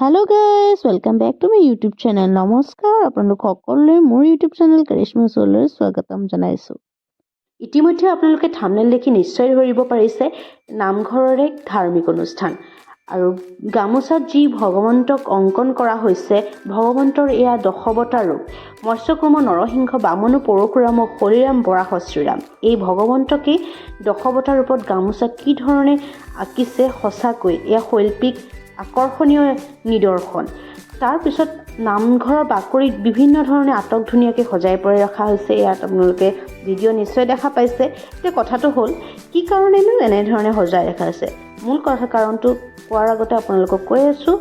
Hello guys, welcome back to my YouTube channel. নমস্কাৰ আপোনালোক সকলোলৈ মোৰ YouTube channel কৰিশ্মা সোলৰ স্বাগতম জনাইছো। ইতিমধ্যে আপোনালোকে থাম্বনেল দেখি নিশ্চয় ধৰিব পাৰিছে নামঘৰৰে ধাৰ্মিক অনুষ্ঠান আৰু গামোচাত যি ভগৱন্তক অংকন কৰা হৈছে ভগৱন্তৰ এয়া দশৱতাৰ ৰূপ মৎস্যকুৰ্ম নৰসিংহ বামনু পৰশুৰাম হৰিৰাম বৰাহ শ্ৰীৰাম এই ভগৱন্তকে দশৱতাৰ ৰূপত গামোচাত কি ধৰণে আঁকিছে সঁচাকৈ এয়া শৈল্পিক আকৰ্ষণীয় নিদৰ্শন তাৰ পিছত নামঘৰৰ বাকৰিত বিভিন্ন ধৰণে আটক ধুনীয়াকৈ সজাই পৰাই ৰখা হৈছে ইয়াত আপোনালোকে ভিডিঅ' নিশ্চয় দেখা পাইছে এতিয়া কথাটো হ'ল কি কাৰণেনো এনেধৰণে সজাই ৰখা হৈছে মূল কাৰণটো কোৱাৰ আগতে আপোনালোকক কৈ আছোঁ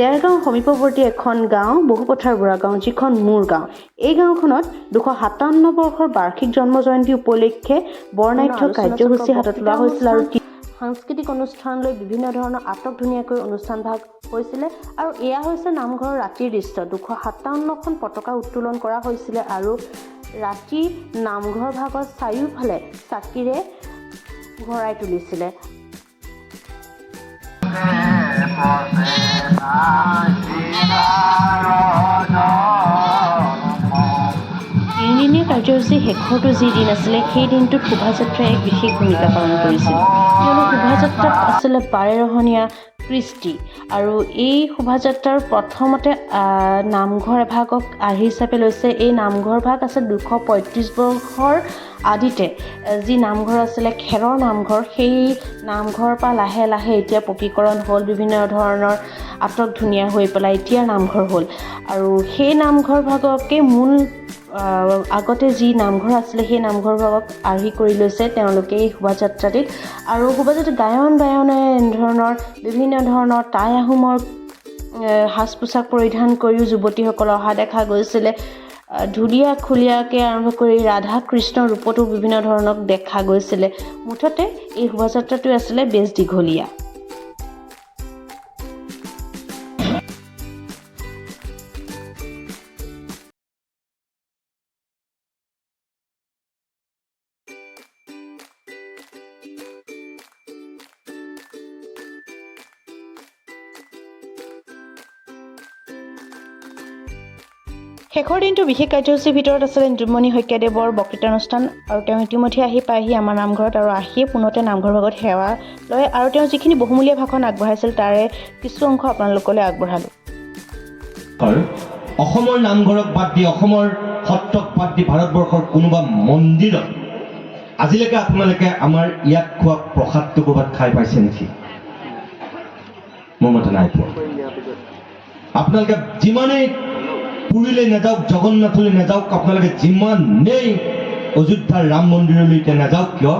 দেৰগাঁও সমীপৱৰ্তী এখন গাঁও বহুপথাৰ বুঢ়া গাঁও যিখন মোৰ গাঁও এই গাঁওখনত 257 বৰ্ষৰ বাৰ্ষিক জন্ম জয়ন্তী উপলক্ষে বৰ্ণাঢ্য কাৰ্যসূচী হাতত লোৱা হৈছিল আৰু সাংস্কৃতিক অনুষ্ঠান লৈ বিভিন্ন ধৰণৰ আটক ধুনীয়াকৈ অনুষ্ঠান ভাগ হৈছিলে আৰু এয়া হৈছে নামঘৰৰ ৰাতিৰ দৃশ্য 257খন পতাকা উত্তোলন কৰা হৈছিলে আৰু ৰাতি নামঘৰ ভাগত চাৰিওফালে চাকিৰে ভৰাই তুলিছিলে তিনিদিনীয়া কাৰ্যসূচী শেষৰটো যি দিন আছিলে সেই দিনটোত শোভাযাত্ৰাই এক বিশেষ ভূমিকা পালন কৰিছিল কিয়নো শোভাযাত্ৰাত আছিলে বাৰেৰহণীয়া কৃষ্টি আৰু এই শোভাযাত্ৰাৰ প্ৰথমতে নামঘৰ এভাগক আৰ্হি হিচাপে লৈছে এই নামঘৰ ভাগ আছে 235 বৰ্ষৰ আদিতে যি নামঘৰ আছিলে খেৰৰ নামঘৰ সেই নামঘৰৰ পৰা লাহে লাহে এতিয়া পকীকৰণ হ'ল বিভিন্ন ধৰণৰ আটক ধুনীয়া হৈ পেলাই এতিয়া নামঘৰ হ'ল আৰু সেই নামঘৰ ভাগকে মূল আগতে যি নামঘৰ আছিলে সেই নামঘৰ ভাগক আৰ্হি কৰি লৈছে তেওঁলোকে এই শোভাযাত্ৰাটিত আৰু শোভাযাত্ৰা গায়ন বায়নে এনেধৰণৰ বিভিন্ন ধৰণৰ টাই আহোমৰ সাজ পোছাক পৰিধান কৰিও যুৱতীসকল অহা দেখা গৈছিলে ঢুলীয়া খুলীয়াকে আৰম্ভ কৰি ৰাধা কৃষ্ণৰ ৰূপতো বিভিন্ন ধৰণক দেখা গৈছিলে মুঠতে এই শোভাযাত্ৰাটো আছিলে বেছ দীঘলীয়া শেষৰ দিনটো বিশেষ কাৰ্যসূচীৰ ভিতৰত আছিলে নিতুমণি শইকীয়াদেৱৰ বক্তৃতানুষ্ঠান আৰু তেওঁ ইতিমধ্যে আহি পায়হি আমাৰ নামঘৰত আৰু আহিয়ে পুনতে নামঘৰ ভাগত সেৱা লয় আৰু তেওঁ যিখিনি বহুমূলীয়া ভাষণ আগবঢ়াইছিল তাৰে কিছু অংশ আপোনালোকলৈ আগবঢ়ালোঁ অসমৰ নামঘৰক বাদ দি অসমৰ সত্ৰক বাদ দি ভাৰতবৰ্ষৰ কোনোবা মন্দিৰত আজিলৈকে আপোনালোকে আমাৰ ইয়াত খোৱা প্ৰসাদটো ক'ৰবাত খাই পাইছে নেকি মোৰ মতে নাই পোৱা আপোনালোকে যিমানেই পুৰীলৈ নাযাওক জগন্নাথলৈ নাযাওক আপোনালোকে যিমানেই অযোধ্যাৰ ৰাম মন্দিৰলৈকে নাযাওক কিয়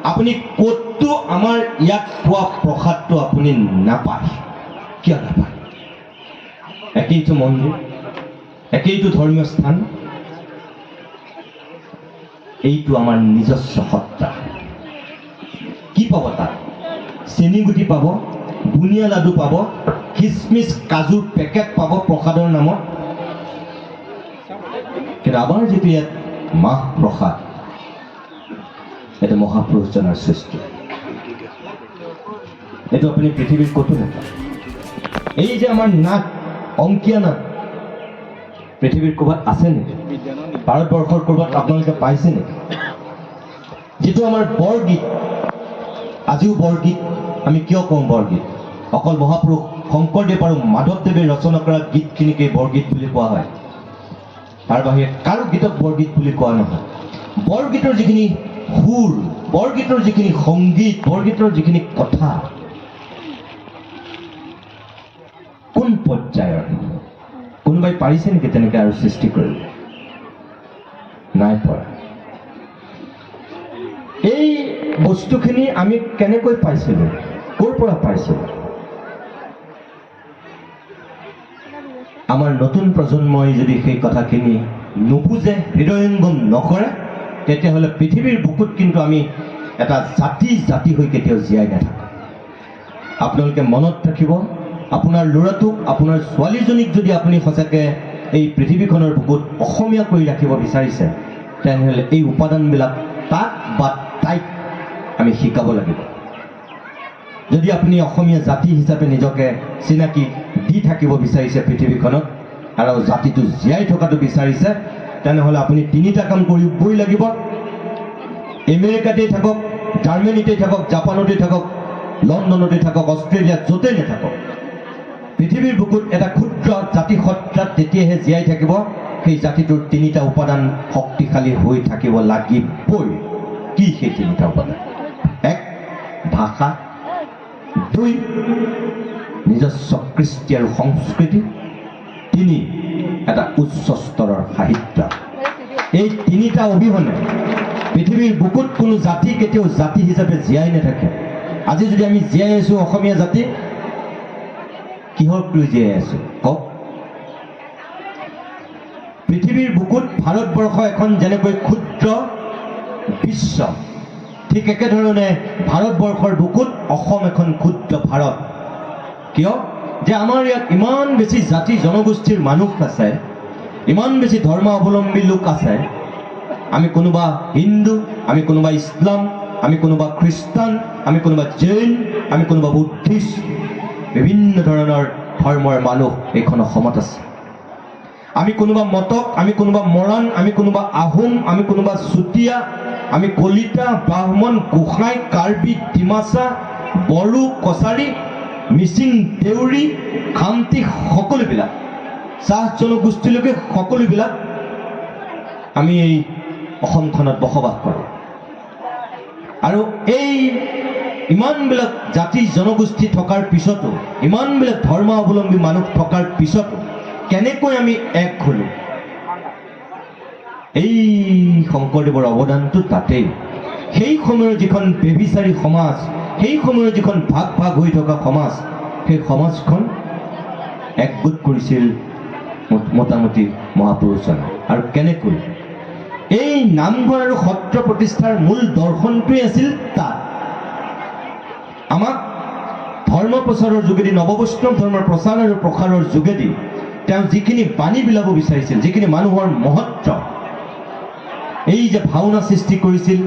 আপুনি ক'তো আমাৰ ইয়াত খোৱা প্ৰসাদটো আপুনি নাপায় কিয় নাপায় একেইটো মন্দিৰ একেইটো ধৰ্মীয় স্থান এইটো আমাৰ নিজস্ব সত্তা কি পাব তাত চেনি গুটি পাব বুনিয়া লাডু পাব কিচমিচ কাজুৰ পেকেট পাব প্ৰসাদৰ নামত কিন্তু আমাৰ যিটো ইয়াত মাহ প্ৰসাদ এইটো মহাপুৰুষজনাৰ সৃষ্টি এইটো আপুনি পৃথিৱীৰ ক'তো নাপায় এই যে আমাৰ নাট অংকীয়া নাট পৃথিৱীৰ ক'ৰবাত আছে নেকি ভাৰতবৰ্ষৰ ক'ৰবাত আপোনালোকে পাইছে নেকি যিটো আমাৰ বৰগীত আজিও বৰগীত আমি কিয় কওঁ বৰগীত অকল মহাপুৰুষ শংকৰদেৱ আৰু মাধৱদেৱে ৰচনা কৰা গীতখিনিকেই বৰগীত বুলি কোৱা হয় তাৰ বাহিৰে কাৰো গীতক বৰগীত বুলি কোৱা নহয় বৰগীতৰ যিখিনি সুৰ বৰগীতৰ যিখিনি সংগীত বৰগীতৰ যিখিনি কথা কোন পৰ্যায়ৰ কোনোবাই পাৰিছে নেকি তেনেকৈ আৰু সৃষ্টি কৰিব নাই পৰা এই বস্তুখিনি আমি কেনেকৈ পাইছিলোঁ ক'ৰ পৰা পাইছিলোঁ আমাৰ নতুন প্ৰজন্মই যদি সেই কথাখিনি নুবুজে হৃদয়ংগম নকৰে তেতিয়াহ'লে পৃথিৱীৰ বুকুত কিন্তু আমি এটা জাতি হৈ কেতিয়াও জীয়াই নাথাকোঁ আপোনালোকে মনত ৰাখিব আপোনাৰ ল'ৰাটোক আপোনাৰ ছোৱালীজনীক যদি আপুনি সঁচাকৈ এই পৃথিৱীখনৰ বুকুত অসমীয়া কৰি ৰাখিব বিচাৰিছে তেনেহ'লে এই উপাদানবিলাক তাক বা তাইক আমি শিকাব লাগিব যদি আপুনি অসমীয়া জাতি হিচাপে নিজকে চিনাকি দি থাকিব বিচাৰিছে পৃথিৱীখনত আৰু জাতিটো জীয়াই থকাটো বিচাৰিছে তেনেহ'লে আপুনি তিনিটা কাম কৰিবই লাগিব আমেৰিকাতেই থাকক জাৰ্মানীতেই থাকক জাপানতেই থাকক লণ্ডনতেই থাকক অষ্ট্ৰেলিয়াত য'তেই নাথাকক পৃথিৱীৰ বুকুত এটা ক্ষুদ্ৰ জাতি সত্তাত তেতিয়াহে জীয়াই থাকিব সেই জাতিটোৰ তিনিটা উপাদান শক্তিশালী হৈ থাকিব লাগিবই কি সেই তিনিটা উপাদান এক ভাষা দুই নিজস্ব কৃষ্টি আৰু সংস্কৃতি তিনি এটা উচ্চ স্তৰৰ সাহিত্য এই তিনিটা অবিহনে পৃথিৱীৰ বুকুত কোনো জাতি কেতিয়াও জাতি হিচাপে জীয়াই নাথাকে আজি যদি আমি জীয়াই আছো অসমীয়া জাতি কিহৰ লৈ জীয়াই আছো কওক পৃথিৱীৰ বুকুত ভাৰতবৰ্ষ এখন যেনেকৈ ক্ষুদ্ৰ বিশ্ব ঠিক একেধৰণে ভাৰতবৰ্ষৰ বুকুত অসম এখন ক্ষুদ্ৰ ভাৰত কিয় যে আমাৰ ইয়াত ইমান বেছি জাতি জনগোষ্ঠীৰ মানুহ আছে ইমান বেছি ধৰ্মাৱলম্বী লোক আছে আমি কোনোবা হিন্দু আমি কোনোবা ইছলাম আমি কোনোবা খ্ৰীষ্টান আমি কোনোবা জৈন আমি কোনোবা বুদ্ধিষ্ট বিভিন্ন ধৰণৰ ধৰ্মৰ মানুহ এইখন অসমত আছে আমি কোনোবা মটক আমি কোনোবা মৰাণ আমি কোনোবা আহোম আমি কোনোবা চুতীয়া আমি কলিতা ব্ৰাহ্মণ গোসাঁই কাৰ্বি ডিমাচা বড়ো কছাৰী মিচিং দেউৰী খামতি সকলোবিলাক চাহ জনগোষ্ঠীলৈকে সকলোবিলাক আমি এই অসমখনত বসবাস কৰোঁ আৰু এই ইমানবিলাক জাতি জনগোষ্ঠী থকাৰ পিছতো ইমানবিলাক ধৰ্মাৱলম্বী মানুহ থকাৰ পিছতো কেনেকৈ আমি এক হ'লো এই শংকৰদেৱৰ অৱদানটো তাতেই সেই সময়ৰ যিখন বেবিচাৰী সমাজ সেই সময়ৰ যিখন ভাগ ভাগ হৈ থকা সমাজ সেই সমাজখন একগোট কৰিছিল মোটামুটি মহাপুৰুষজনে আৰু কেনেকৈ এই নামঘৰ আৰু সত্ৰ প্ৰতিষ্ঠাৰ মূল দৰ্শনটোৱে আছিল তাত আমাক ধৰ্ম প্ৰচাৰৰ যোগেদি নৱবৈষ্ণৱ ধৰ্মৰ প্ৰচাৰ আৰু প্ৰসাৰৰ যোগেদি তেওঁ যিখিনি বাণী বিলাব বিচাৰিছিল যিখিনি মানুহৰ মহত্ব এই যে ভাওনা সৃষ্টি কৰিছিল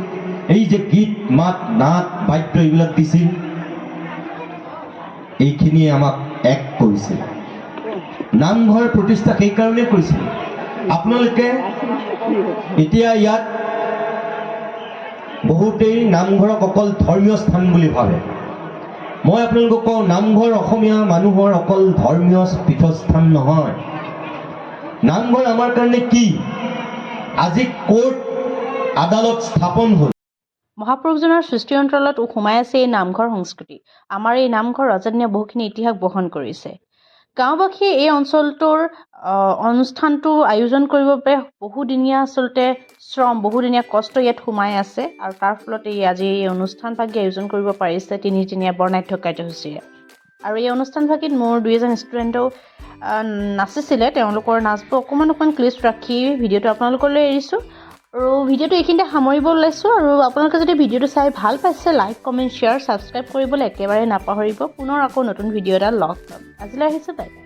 এই যে গীত মাত নাট বাদ্য এইবিলাক দিছিল এইখিনিয়ে আমাক এক কৰিছিল নামঘৰ প্ৰতিষ্ঠা সেইকাৰণে কৰিছিল আপোনালোকে এতিয়া ইয়াত বহুতেই নামঘৰক অকল ধৰ্মীয় স্থান বুলি ভাবে মই আপোনালোকক কওঁ নামঘৰ অসমীয়া মানুহৰ অকল ধৰ্মীয় পীঠস্থান নহয় নামঘৰ আমাৰ কাৰণে কি আজি কোৰ্ট আদালত স্থাপন হ'ল মহাপুৰুষজনৰ সৃষ্টি অঞ্চলত সোমাই আছে এই নামঘৰ সংস্কৃতি আমাৰ এই নামঘৰ ৰজাদিনীয়া বহুখিনি ইতিহাস বহন কৰিছে গাঁওবাসীয়ে এই অঞ্চলটোৰ অনুষ্ঠানটো আয়োজন কৰিবৰ বাবে বহুদিনীয়া আচলতে শ্ৰম বহুদিনীয়া কষ্ট ইয়াত সোমাই আছে আৰু তাৰ ফলত আজি এই অনুষ্ঠানভাগি আয়োজন কৰিব পাৰিছে তিনিদিনীয়া বৰ্ণাঢ্য কাৰ্যসূচীৰে আৰু এই অনুষ্ঠানভাগিত মোৰ দুই এজন ষ্টুডেণ্টেও নাচিছিলে তেওঁলোকৰ নাচবোৰ অকণমান ক্লিপ ৰাখি ভিডিঅ'টো আপোনালোকলৈ এৰিছোঁ আৰু ভিডিঅ'টো এইখিনিতে সামৰিব ওলাইছোঁ আৰু আপোনালোকে যদি ভিডিঅ'টো চাই ভাল পাইছে লাইক কমেণ্ট শ্বেয়াৰ ছাবস্ক্ৰাইব কৰিবলৈ একেবাৰে নাপাহৰিব পুনৰ আকৌ নতুন ভিডিঅ' এটা লগ পাম আজিলৈ আহিছোঁ বাই বাই